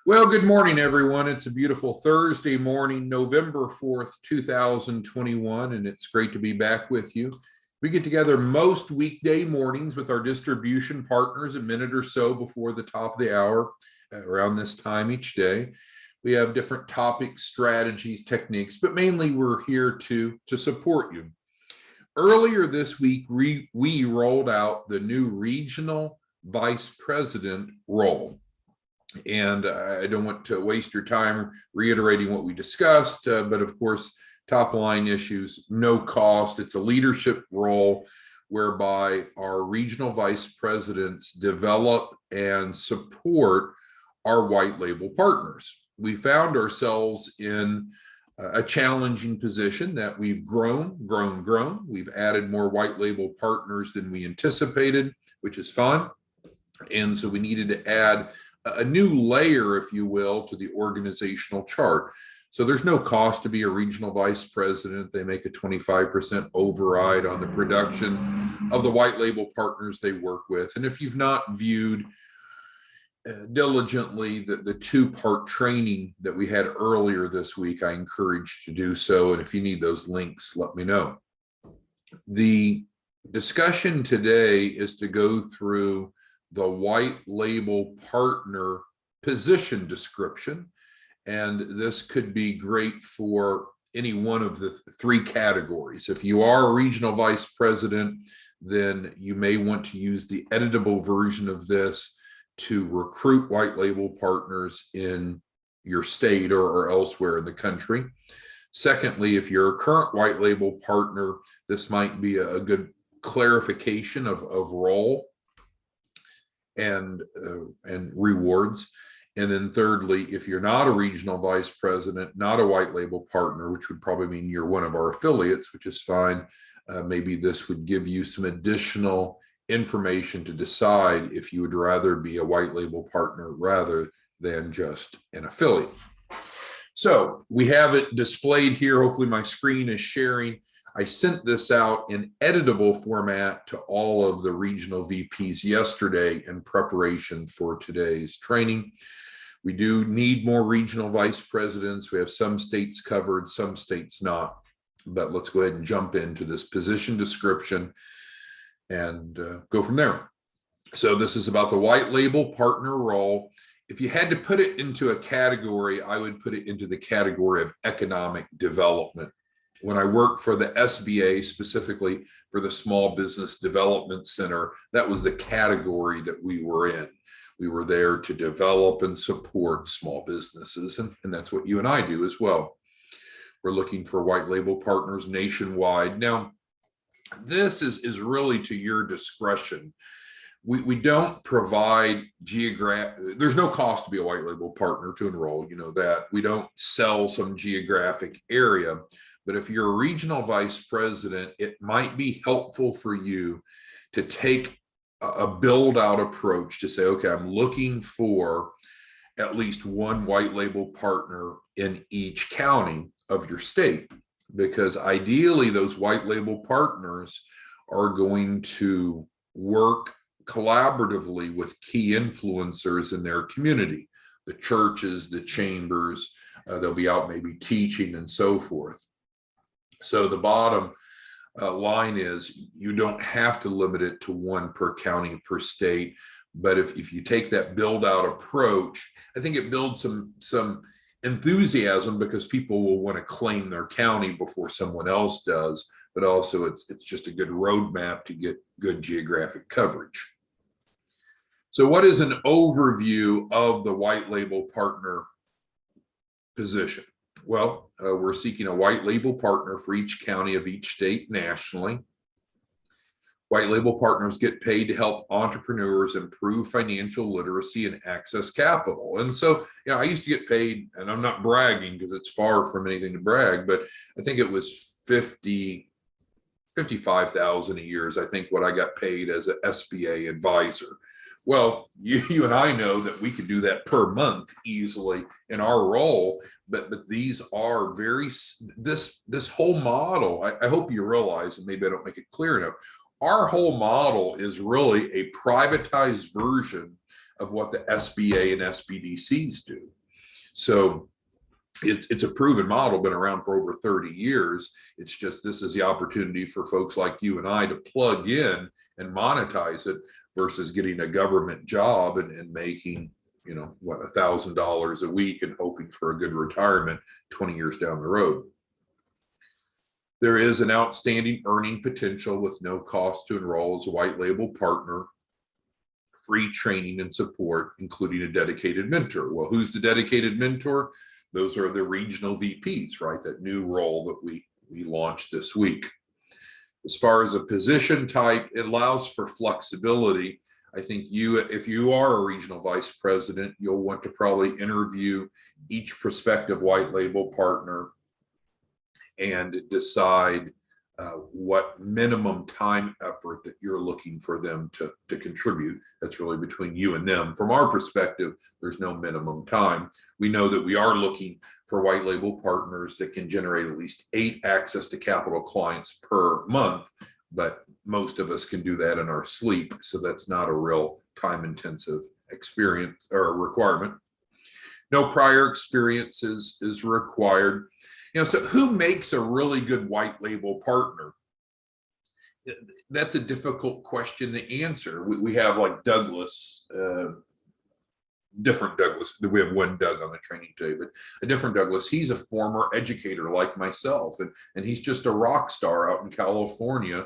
Well, good morning, everyone. It's a beautiful Thursday morning, November 4th, 2021, and it's great to be back with you. We get together most weekday mornings with our distribution partners a minute or so before the top of the hour, around this time each day. We have different topics, strategies, techniques, but mainly we're here to support you. Earlier this week, we rolled out the new regional vice president role. And I don't want to waste your time reiterating what we discussed, but of course, top line issues, no cost. It's a leadership role whereby our regional vice presidents develop and support our white label partners. We found ourselves in a challenging position that we've grown. We've added more white label partners than we anticipated, which is fun. And so we needed to add a new layer, if you will, to the organizational chart. So there's no cost to be a regional vice president. They make a 25% override on the production of the white label partners they work with. And if you've not viewed diligently the two-part training that we had earlier this week, I encourage you to do so. And if you need those links, let me know. The discussion today is to go through the white label partner position description. And this could be great for any one of the three categories. If you are a regional vice president, then you may want to use the editable version of this to recruit white label partners in your state or elsewhere in the country. Secondly, if you're a current white label partner, this might be a good clarification of role and rewards. And then thirdly, if you're not a regional vice president, not a white label partner, which would probably mean you're one of our affiliates, which is fine, maybe this would give you some additional information to decide if you would rather be a white label partner rather than just an affiliate. So we have it displayed here. Hopefully my screen is sharing. I sent this out in editable format to all of the regional VPs yesterday in preparation for today's training. We do need more regional vice presidents. We have some states covered, some states not. But let's go ahead and jump into this position description and go from there. So this is about the white label partner role. If you had to put it into a category, I would put it into the category of economic development. When I worked for the SBA, specifically for the Small Business Development Center, that was the category that we were in. We were there to develop and support small businesses, and that's what you and I do as well. We're looking for white label partners nationwide. Now, this is really to your discretion. We don't provide there's no cost to be a white label partner to enroll, you know that. We don't sell some geographic area. But if you're a regional vice president, it might be helpful for you to take a build out approach to say, okay, I'm looking for at least one white label partner in each county of your state, because ideally those white label partners are going to work collaboratively with key influencers in their community, the churches, the chambers, they'll be out maybe teaching and so forth. So the bottom line is you don't have to limit it to one per county per state. But if you take that build out approach, I think it builds some enthusiasm, because people will want to claim their county before someone else does. But also it's just a good roadmap to get good geographic coverage. So what is an overview of the white label partner position? Well, we're seeking a white label partner for each county of each state nationally. White label partners get paid to help entrepreneurs improve financial literacy and access capital. And so, I used to get paid, and I'm not bragging because it's far from anything to brag, but I think it was $55,000 a year is I think what I got paid as an SBA advisor. Well, you and I know that we could do that per month easily in our role, but these are this whole model, I hope you realize, and maybe I don't make it clear enough, our whole model is really a privatized version of what the SBA and SBDCs do. So it's a proven model, been around for over 30 years. It's just, this is the opportunity for folks like you and I to plug in and monetize it versus getting a government job and making, you know, what, $1,000 a week and hoping for a good retirement 20 years down the road. There is an outstanding earning potential with no cost to enroll as a white label partner, free training and support, including a dedicated mentor. Well, who's the dedicated mentor? Those are the regional VPs, right? That new role that we launched this week. As far as a position type, it allows for flexibility. I think if you are a regional vice president, you'll want to probably interview each prospective white label partner and decide what minimum time effort that you're looking for them to contribute. That's really between you and them. From our perspective, there's no minimum time. We know that we are looking for white label partners that can generate at least 8 access to capital clients per month, but most of us can do that in our sleep. So that's not a real time intensive experience or requirement. No prior experience is required. You know, so who makes a really good white label partner? That's a difficult question to answer. We have like Douglas, different Douglas. We have one Doug on the training today, but a different Douglas. He's a former educator like myself, and he's just a rock star out in California.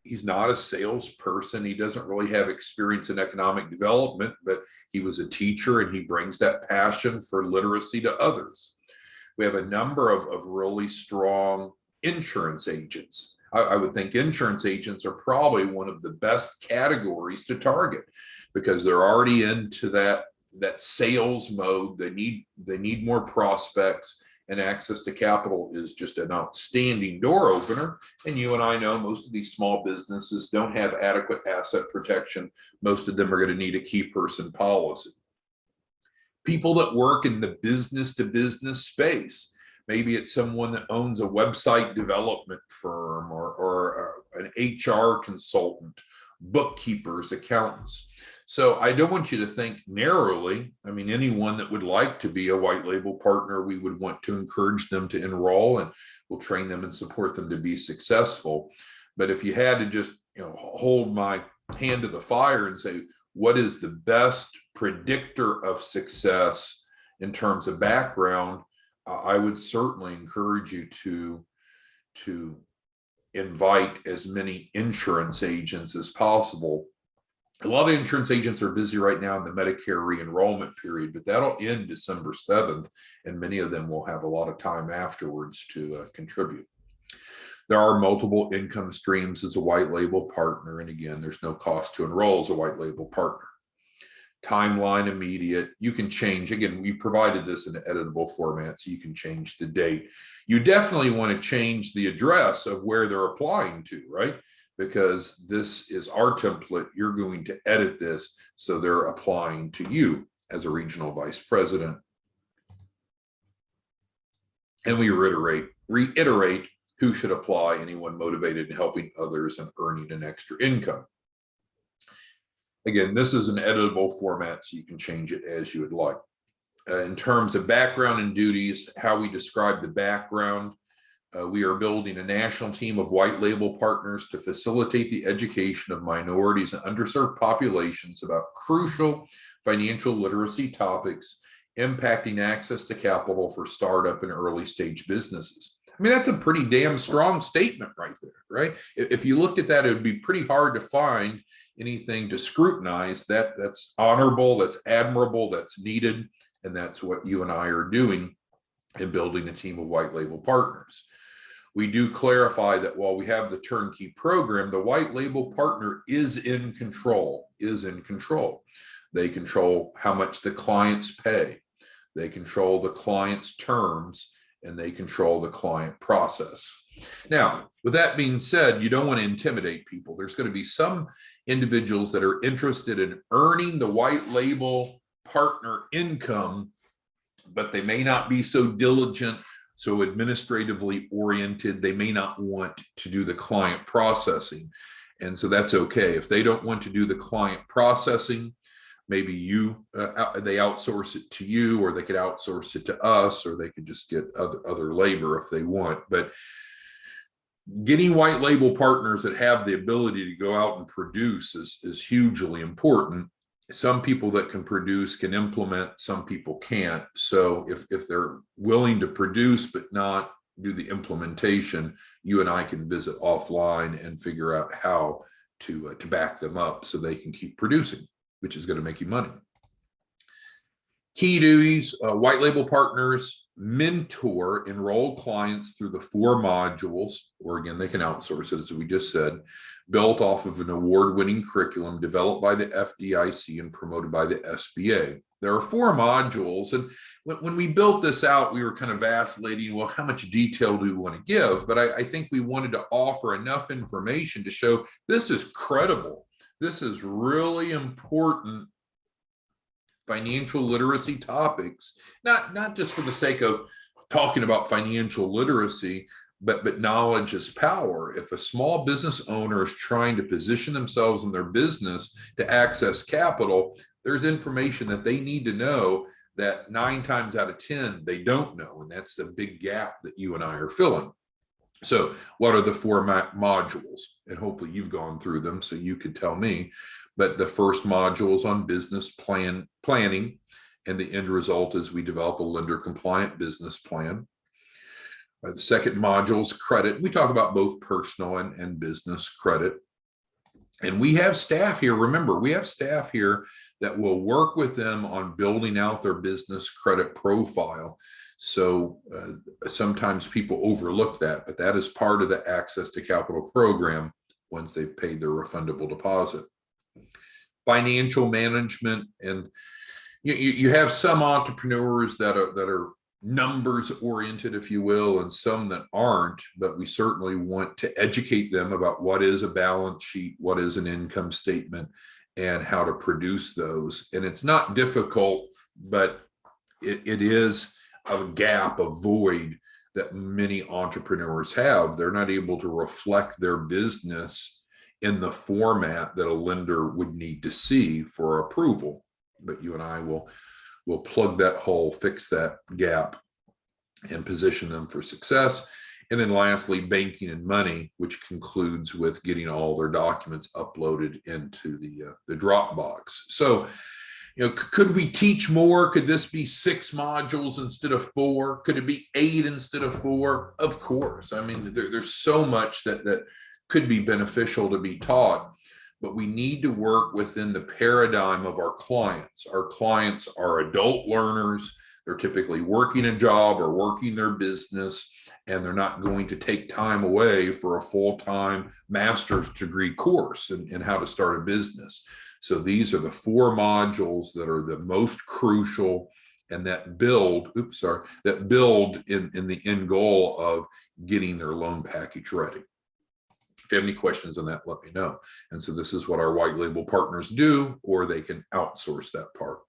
He's not a salesperson. He doesn't really have experience in economic development, but he was a teacher and he brings that passion for literacy to others. We have a number of really strong insurance agents. I would think insurance agents are probably one of the best categories to target because they're already into that sales mode. They need more prospects, and access to capital is just an outstanding door opener. And you and I know most of these small businesses don't have adequate asset protection. Most of them are going to need a key person policy. People that work in the business to business space. Maybe it's someone that owns a website development firm or an HR consultant, bookkeepers, accountants. So I don't want you to think narrowly. I mean, anyone that would like to be a white label partner, we would want to encourage them to enroll, and we'll train them and support them to be successful. But if you had to just, you know, hold my hand to the fire and say, what is the best predictor of success in terms of background, I would certainly encourage you to invite as many insurance agents as possible. A lot of insurance agents are busy right now in the Medicare re-enrollment period, but that'll end December 7th, and many of them will have a lot of time afterwards to contribute. There are multiple income streams as a white label partner, and again, there's no cost to enroll as a white label partner. Timeline immediate. You can change. Again, we provided this in an editable format, so you can change the date. You definitely want to change the address of where they're applying to, right? Because this is our template. You're going to edit this so they're applying to you as a regional vice president. And we reiterate who should apply, anyone motivated in helping others and earning an extra income. Again, this is an editable format, so you can change it as you would like. In terms of background and duties, how we describe the background, we are building a national team of white label partners to facilitate the education of minorities and underserved populations about crucial financial literacy topics impacting access to capital for startup and early stage businesses. I mean, that's a pretty damn strong statement right there, right? If you looked at that, it would be pretty hard to find anything to scrutinize. That's honorable, that's admirable, that's needed, and that's what you and I are doing in building a team of white label partners. We do clarify that while we have the turnkey program, the white label partner is in control. They control how much the clients pay. They control the client's terms, and they control the client process. Now, with that being said, you don't want to intimidate people. There's going to be some individuals that are interested in earning the white label partner income, but they may not be so diligent, so administratively oriented. They may not want to do the client processing. And so that's okay. If they don't want to do the client processing, maybe they outsource it to you, or they could outsource it to us, or they could just get other labor if they want. But getting white label partners that have the ability to go out and produce is hugely important. Some people that can produce can implement, some people can't. So if they're willing to produce but not do the implementation, you and I can visit offline and figure out how to back them up so they can keep producing, which is going to make you money. Key duties: white label partners mentor enrolled clients through the 4 modules, or again, they can outsource it, as we just said, built off of an award-winning curriculum developed by the FDIC and promoted by the SBA. There are 4 modules, and when we built this out, we were kind of vacillating, well, how much detail do we want to give? But I think we wanted to offer enough information to show this is credible. This is really important financial literacy topics, not just for the sake of talking about financial literacy, but knowledge is power. If a small business owner is trying to position themselves in their business to access capital, there's information that they need to know that 9 times out of 10 they don't know, and that's the big gap that you and I are filling. So what are the 4 modules? And hopefully you've gone through them so you could tell me. But the first module is on business planning, and the end result is we develop a lender compliant business plan. The second module is credit. We talk about both personal and business credit. And we have staff here. Remember, we have staff here that will work with them on building out their business credit profile. So sometimes people overlook that, but that is part of the Access to Capital program once they've paid their refundable deposit. Financial management, and you have some entrepreneurs that are numbers oriented, if you will, and some that aren't, but we certainly want to educate them about what is a balance sheet, what is an income statement, and how to produce those. And it's not difficult, but it is a gap, a void that many entrepreneurs have. They're not able to reflect their business in the format that a lender would need to see for approval. But you and I will plug that hole, fix that gap, and position them for success. And then lastly, banking and money, which concludes with getting all their documents uploaded into the Dropbox. So, could we teach more? Could this be 6 modules instead of 4? Could it be 8 instead of 4? Of course. I mean, there's so much that could be beneficial to be taught, but we need to work within the paradigm of our clients. Our clients are adult learners. They're typically working a job or working their business, and they're not going to take time away for a full-time master's degree course in how to start a business. So these are the 4 modules that are the most crucial and that build in the end goal of getting their loan package ready. If you have any questions on that, let me know. And so this is what our white label partners do, or they can outsource that part.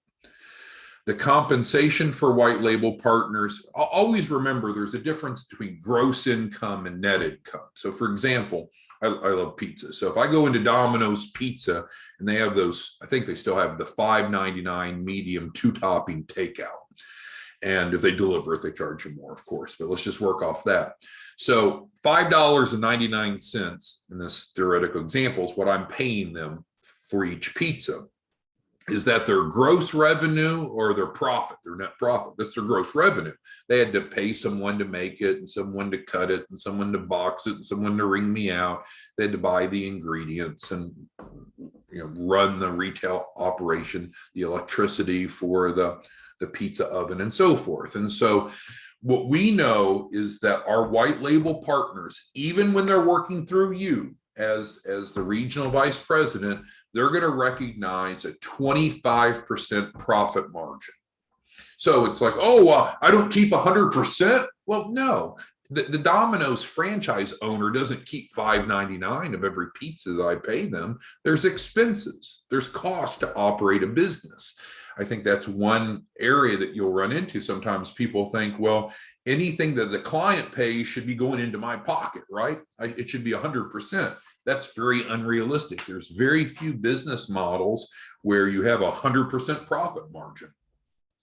The compensation for white label partners, always remember there's a difference between gross income and net income. So for example, I love pizza. So if I go into Domino's Pizza and they have those, I think they still have the $5.99 medium 2-topping takeout. And if they deliver it, they charge you more, of course, but let's just work off that. So $5.99 in this theoretical example is what I'm paying them for each pizza. Is that their gross revenue or their profit, their net profit? That's their gross revenue. They had to pay someone to make it, and someone to cut it, and someone to box it, and someone to ring me out. They had to buy the ingredients and run the retail operation, the electricity for the pizza oven, and so forth. And so what we know is that our white label partners, even when they're working through you as the regional vice president, they're going to recognize a 25% profit margin. So it's like, I don't keep 100%. Well, no, the Domino's franchise owner doesn't keep $5.99 of every pizza that I pay them. There's expenses, there's cost to operate a business. I think that's one area that you'll run into. Sometimes people think, well, anything that the client pays should be going into my pocket, right? It should be 100%. That's very unrealistic. There's very few business models where you have 100% profit margin.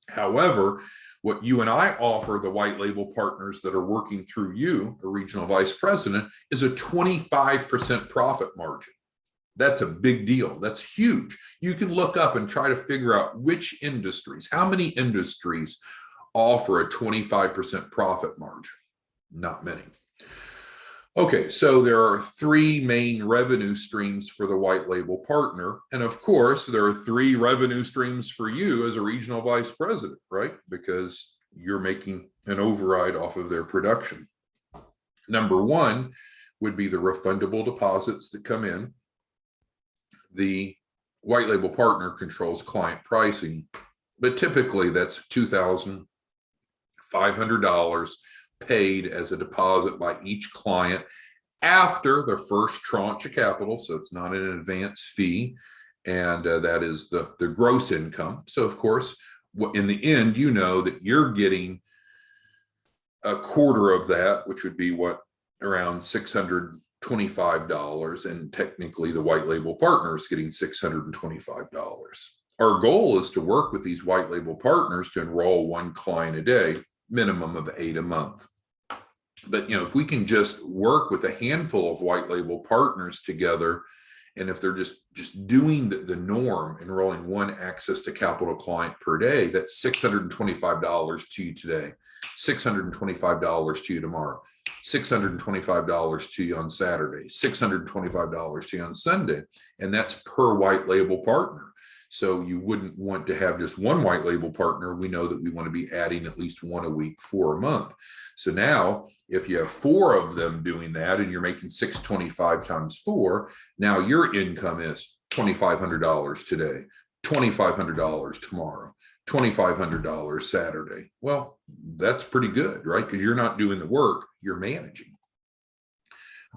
However, what you and I offer the white label partners that are working through you, a regional vice president, is a 25% profit margin. That's a big deal. That's huge. You can look up and try to figure out which industries, how many industries offer a 25% profit margin. Not many. Okay, so there are three main revenue streams for the white label partner. And of course, there are three revenue streams for you as a regional vice president, right? Because you're making an override off of their production. Number one would be the refundable deposits that come in. The white label partner controls client pricing, but typically that's $2,500 paid as a deposit by each client after the first tranche of capital. So it's not an advance fee. And that is the gross income. So of course, in the end, you know that you're getting a quarter of that, which would be around $625. And technically the white label partner is getting $625. Our goal is to work with these white label partners to enroll one client a day, minimum of 8 a month. But if we can just work with a handful of white label partners together, and if they're just doing the norm, enrolling one access to capital client per day, that's $625 to you today, $625 to you tomorrow, $625 to you on Saturday, $625 to you on Sunday, and that's per white label partner. So you wouldn't want to have just one white label partner. We know that we want to be adding at least one a week for a month. So now if you have 4 of them doing that and you're making $625 times 4, now your income is $2,500 today, $2,500 tomorrow, $2,500 Saturday. Well, that's pretty good, right? Because you're not doing the work, you're managing.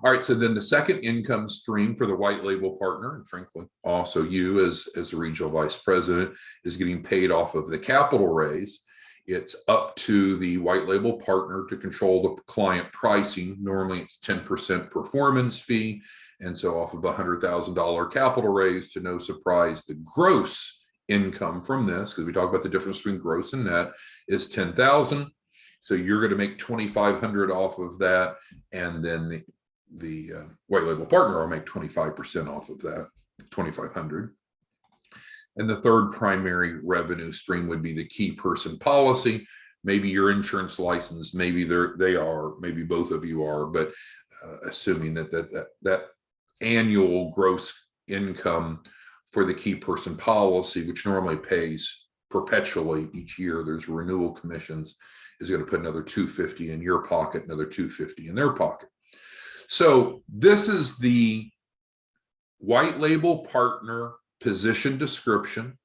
All right, so then the second income stream for the white label partner, and frankly, also you as a regional vice president, is getting paid off of the capital raise. It's up to the white label partner to control the client pricing. Normally it's 10% performance fee. And so off of a $100,000 capital raise, to no surprise, the gross income from this, because we talk about the difference between gross and net, is $10,000. So you're going to make $2,500 off of that. And then the white label partner will make 25% off of that, $2,500. And the third primary revenue stream would be the key person policy. Maybe you're insurance licensed, maybe they are, maybe both of you are, but assuming that annual gross income for the key person policy, which normally pays perpetually each year, there's renewal commissions, is going to put another $250 in your pocket, another $250 in their pocket. So this is the white label partner position description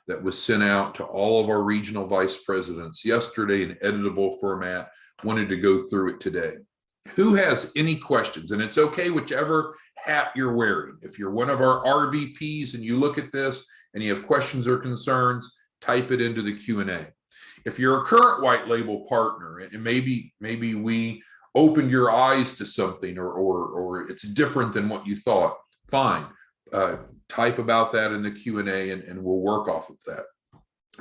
that was sent out to all of our regional vice presidents yesterday in editable format. Wanted to go through it today. Who has any questions? And it's okay, whichever hat you're wearing. If you're one of our RVPs and you look at this and you have questions or concerns, type it into the Q&A. If you're a current white label partner and maybe we opened your eyes to something or it's different than what you thought, fine. Type about that in the Q&A and we'll work off of that.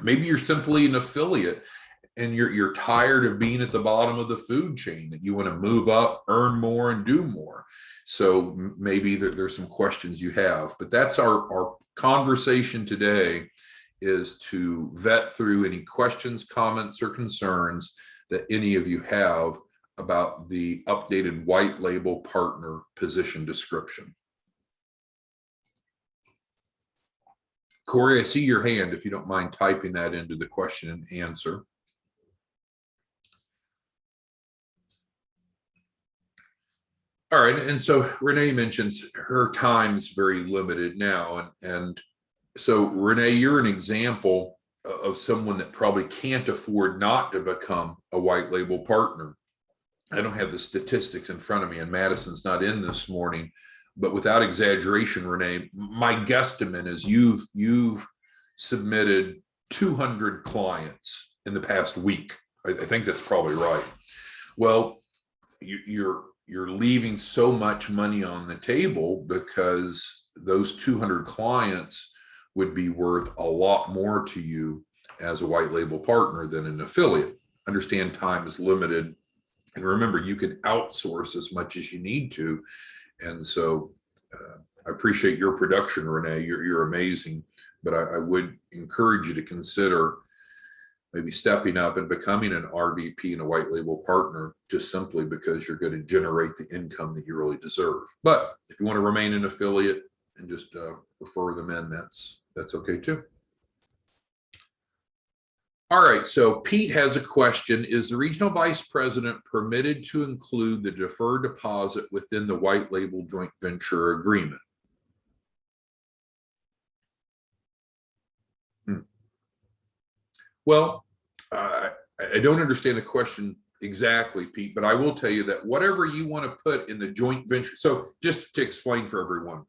Maybe you're simply an affiliate and you're tired of being at the bottom of the food chain, that you want to move up, earn more, and do more. So maybe there's some questions you have, but that's our conversation today, is to vet through any questions, comments, or concerns that any of you have about the updated white label partner position description. Corey, I see your hand. If you don't mind typing that into the question and answer. All right, and so Renee mentions her time's very limited now. And so Renee, you're an example of someone that probably can't afford not to become a white label partner. I don't have the statistics in front of me, and Madison's not in this morning, but without exaggeration, Renee, my guesstimate is you've submitted 200 clients in the past week. I think that's probably right. Well, you're leaving so much money on the table because those 200 clients would be worth a lot more to you as a white label partner than an affiliate. Understand time is limited. And remember, you can outsource as much as you need to. And so I appreciate your production, Renee. You're amazing. But I would encourage you to consider maybe stepping up and becoming an RVP and a white label partner, just simply because you're going to generate the income that you really deserve. But if you want to remain an affiliate and just refer them in, that's okay too. All right, so Pete has a question. Is the regional vice president permitted to include the deferred deposit within the white label joint venture agreement? Well, I don't understand the question exactly, Pete, but I will tell you that whatever you want to put in the joint venture. So just to explain for everyone,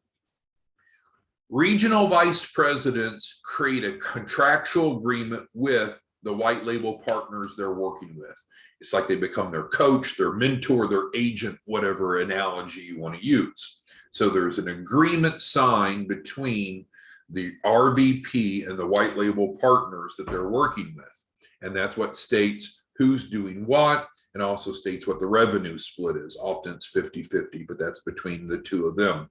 regional vice presidents create a contractual agreement with the white label partners they're working with. It's like they become their coach, their mentor, their agent, whatever analogy you want to use. So there's an agreement signed between the RVP and the white label partners that they're working with. And that's what states who's doing what, and also states what the revenue split is. Often it's 50-50, but that's between the two of them.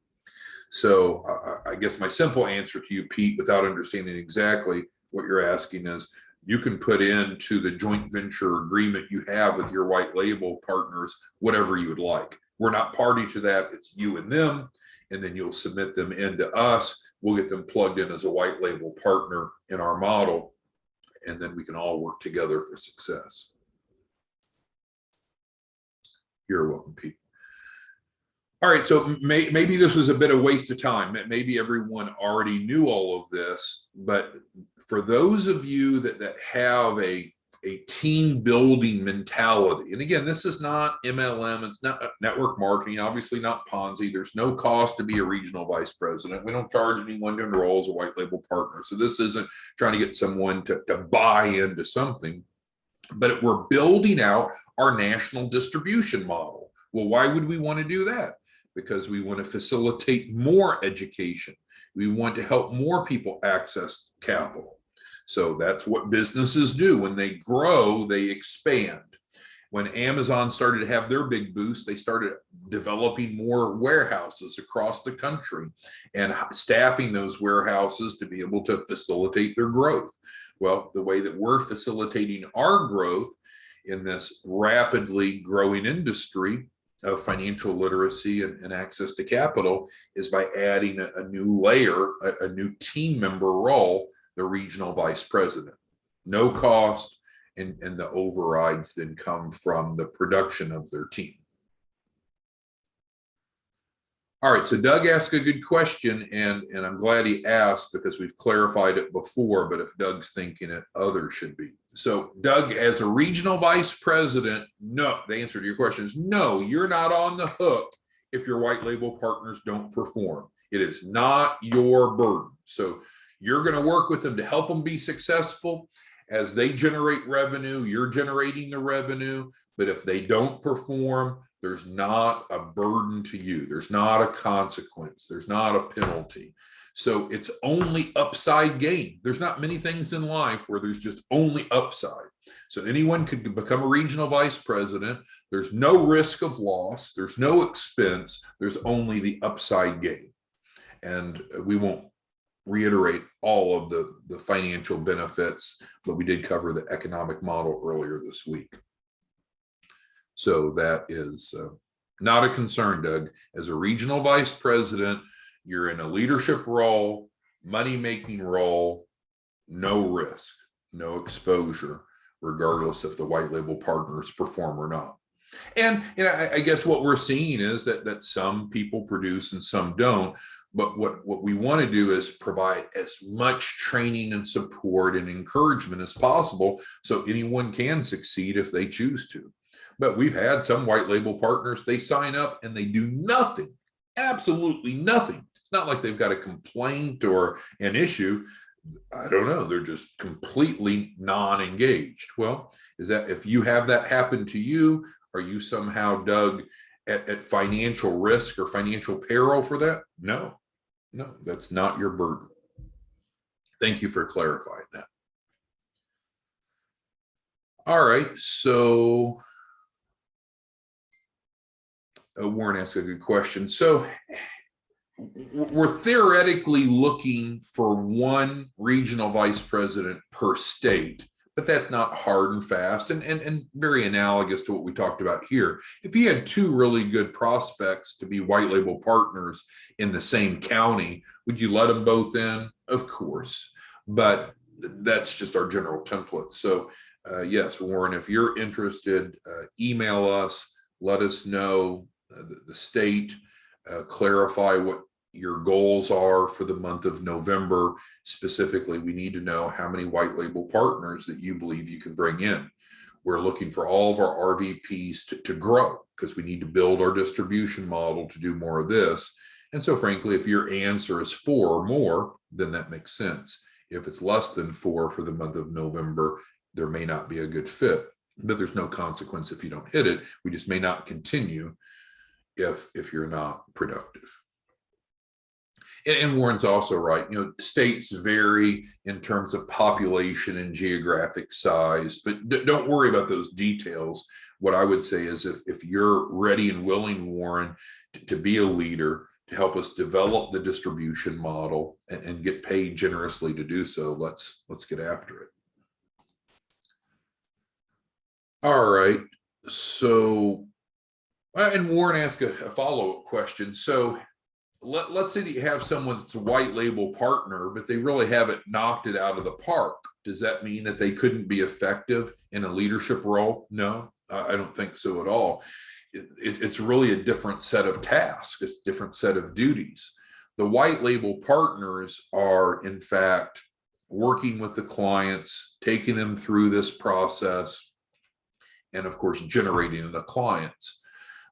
So I guess my simple answer to you, Pete, without understanding exactly what you're asking, is you can put into the joint venture agreement you have with your white label partners whatever you would like. We're not party to that. It's you and them, and then you'll submit them into us. We'll get them plugged in as a white label partner in our model, and then we can all work together for success. You're welcome, Pete. All right, so maybe this was a bit of waste of time. Maybe everyone already knew all of this, but for those of you that have a team building mentality, and again, this is not MLM, it's not network marketing, obviously not Ponzi. There's no cost to be a regional vice president. We don't charge anyone to enroll as a white label partner. So this isn't trying to get someone to buy into something, but we're building out our national distribution model. Well, why would we want to do that? Because we want to facilitate more education. We want to help more people access capital. So that's what businesses do. When they grow, they expand. When Amazon started to have their big boost, they started developing more warehouses across the country and staffing those warehouses to be able to facilitate their growth. Well, the way that we're facilitating our growth in this rapidly growing industry of financial literacy and access to capital is by adding a new layer, a new team member role, the regional vice president. No cost, and the overrides then come from the production of their team. All right, so Doug asked a good question, and I'm glad he asked because we've clarified it before, but if Doug's thinking it, others should be. So Doug, as a regional vice president, no, the answer to your question is no, you're not on the hook if your white label partners don't perform. It is not your burden. So you're going to work with them to help them be successful. As they generate revenue, you're generating the revenue, but if they don't perform, there's not a burden to you. There's not a consequence. There's not a penalty. So it's only upside gain. There's not many things in life where there's just only upside. So anyone could become a regional vice president. There's no risk of loss. There's no expense. There's only the upside gain. And we won't reiterate all of the financial benefits, but we did cover the economic model earlier this week. So that is not a concern, Doug. As a regional vice president, you're in a leadership role, money-making role, no risk, no exposure, regardless if the white label partners perform or not. And I guess what we're seeing is that some people produce and some don't. But what we want to do is provide as much training and support and encouragement as possible so anyone can succeed if they choose to. But we've had some white label partners, they sign up and they do nothing, absolutely nothing. It's not like they've got a complaint or an issue. I don't know, they're just completely non-engaged. Well, is that, if you have that happen to you, are you somehow, Doug, at financial risk or financial peril for that? No, no, that's not your burden. Thank you for clarifying that. All right, so Warren asked a good question. So we're theoretically looking for one regional vice president per state, but that's not hard and fast, and very analogous to what we talked about here. If you had two really good prospects to be white label partners in the same county, would you let them both in? Of course, but that's just our general template. So yes, Warren, if you're interested, email us, let us know the state, clarify what your goals are for the month of November. Specifically, we need to know how many white label partners that you believe you can bring in. We're looking for all of our RVPs to grow, because we need to build our distribution model to do more of this. And so frankly, if your answer is 4 or more, then that makes sense. If it's less than 4 for the month of November, there may not be a good fit, but there's no consequence if you don't hit it. We just may not continue if you're not productive. And Warren's also right. You know, states vary in terms of population and geographic size, but don't worry about those details. What I would say is, if you're ready and willing, Warren, to be a leader, to help us develop the distribution model and get paid generously to do so, let's get after it. All right. So, and Warren asked a follow-up question. So let's say that you have someone that's a white label partner, but they really haven't knocked it out of the park. Does that mean that they couldn't be effective in a leadership role? No, I don't think so at all. It's really a different set of tasks. It's a different set of duties. The white label partners are, in fact, working with the clients, taking them through this process, and of course, generating the clients.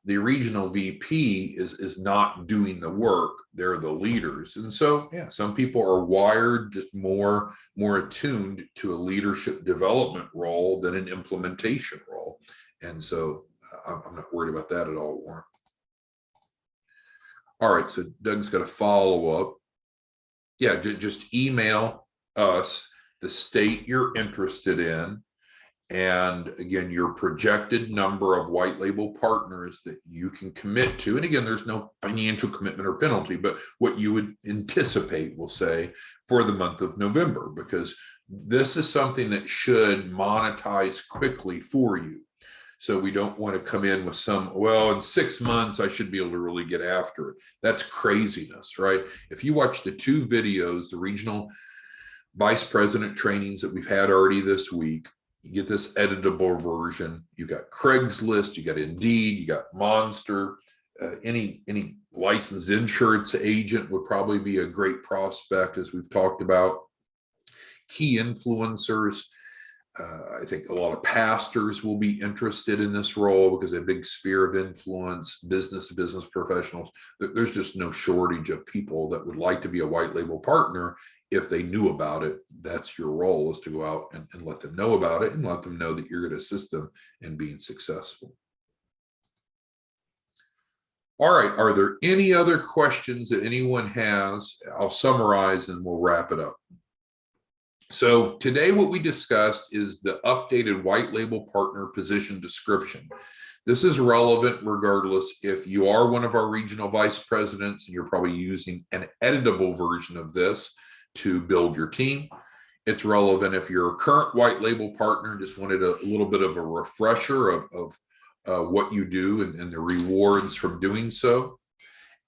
The regional VP is not doing the work. They're the leaders. And so, yeah, some people are wired just more attuned to a leadership development role than an implementation role. And so I'm not worried about that at all, Warren. All right, so Doug's got a follow-up. Yeah, just email us the state you're interested in, and again, your projected number of white label partners that you can commit to. And again, there's no financial commitment or penalty, but what you would anticipate, we'll say, for the month of November, because this is something that should monetize quickly for you. So we don't want to come in with some, well, in 6 months, I should be able to really get after it. That's craziness, right? If you watch the 2 videos, the regional vice president trainings that we've had already this week, you get this editable version. You got Craigslist, you got Indeed, you got Monster. Any licensed insurance agent would probably be a great prospect, as we've talked about. Key influencers. I think a lot of pastors will be interested in this role because a big sphere of influence, business to business professionals. There's just no shortage of people that would like to be a white label partner. If they knew about it, that's your role, is to go out and let them know about it, and let them know that you're going to assist them in being successful. All right, are there any other questions that anyone has? I'll summarize and we'll wrap it up. So today what we discussed is the updated white label partner position description. This is relevant regardless if you are one of our regional vice presidents and you're probably using an editable version of this to build your team. It's relevant if you're a current white label partner and just wanted a little bit of a refresher of what you do and the rewards from doing so.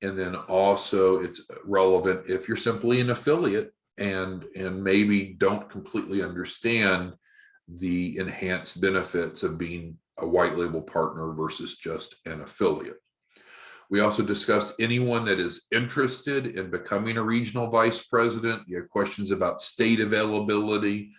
And then also it's relevant if you're simply an affiliate and maybe don't completely understand the enhanced benefits of being a white label partner versus just an affiliate. We also discussed anyone that is interested in becoming a regional vice president. You have questions about state availability,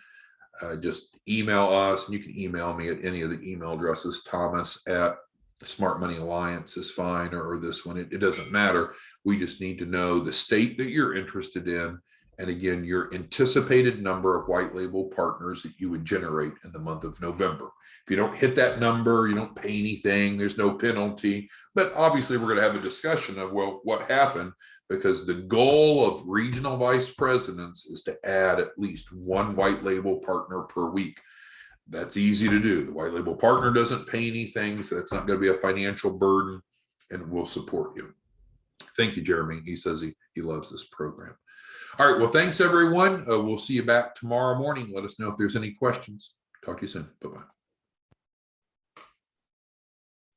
just email us, and you can email me at any of the email addresses. Thomas at Smart Money Alliance is fine, or this one. It doesn't matter. We just need to know the state that you're interested in and again, your anticipated number of white label partners that you would generate in the month of November. If you don't hit that number, you don't pay anything, there's no penalty. But obviously, we're going to have a discussion of, well, what happened, because the goal of regional vice presidents is to add at least one white label partner per week. That's easy to do. The white label partner doesn't pay anything, so it's not going to be a financial burden, and we'll support you. Thank you, Jeremy. He says he loves this program. All right. Well, thanks, everyone. We'll see you back tomorrow morning. Let us know if there's any questions. Talk to you soon. Bye-bye.